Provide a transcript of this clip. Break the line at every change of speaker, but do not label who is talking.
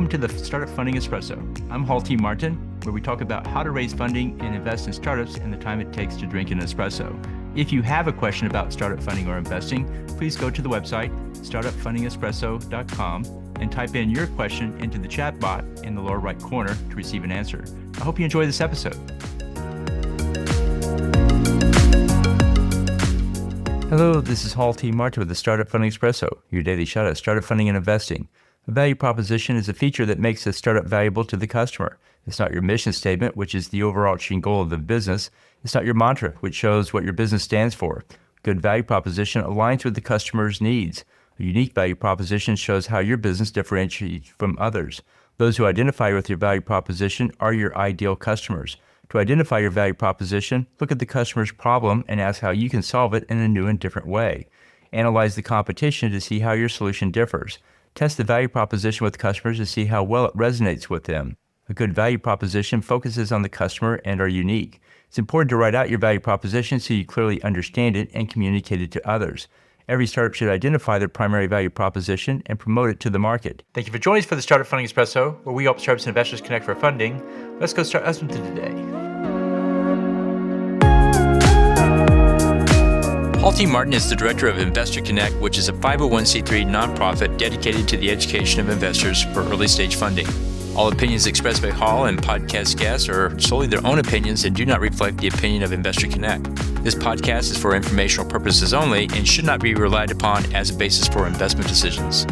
Welcome to the Startup Funding Espresso. I'm Hall T. Martin, where we talk about how to raise funding and invest in startups and the time it takes to drink an espresso. If you have a question about startup funding or investing, please go to the website, startupfundingespresso.com, and type in your question into the chat bot in the lower right corner to receive an answer. I hope you enjoy this episode. Hello, this is Hall T. Martin with the Startup Funding Espresso, your daily shot at startup funding and investing. A value proposition is a feature that makes a startup valuable to the customer. It's not your mission statement, which is the overarching goal of the business. It's not your mantra, which shows what your business stands for. A good value proposition aligns with the customer's needs. A unique value proposition shows how your business differentiates from others. Those who identify with your value proposition are your ideal customers. To identify your value proposition, look at the customer's problem and ask how you can solve it in a new and different way. Analyze the competition to see how your solution differs. Test the value proposition with customers to see how well it resonates with them. A good value proposition focuses on the customer and are unique. It's important to write out your value proposition so you clearly understand it and communicate it to others. Every startup should identify their primary value proposition and promote it to the market. Thank you for joining us for the Startup Funding Espresso, where we help startups and investors connect for funding. Let's go start us today. Hall T. Martin is the director of Investor Connect, which is a 501c3 nonprofit dedicated to the education of investors for early stage funding. All opinions expressed by Hall and podcast guests are solely their own opinions and do not reflect the opinion of Investor Connect. This podcast is for informational purposes only and should not be relied upon as a basis for investment decisions.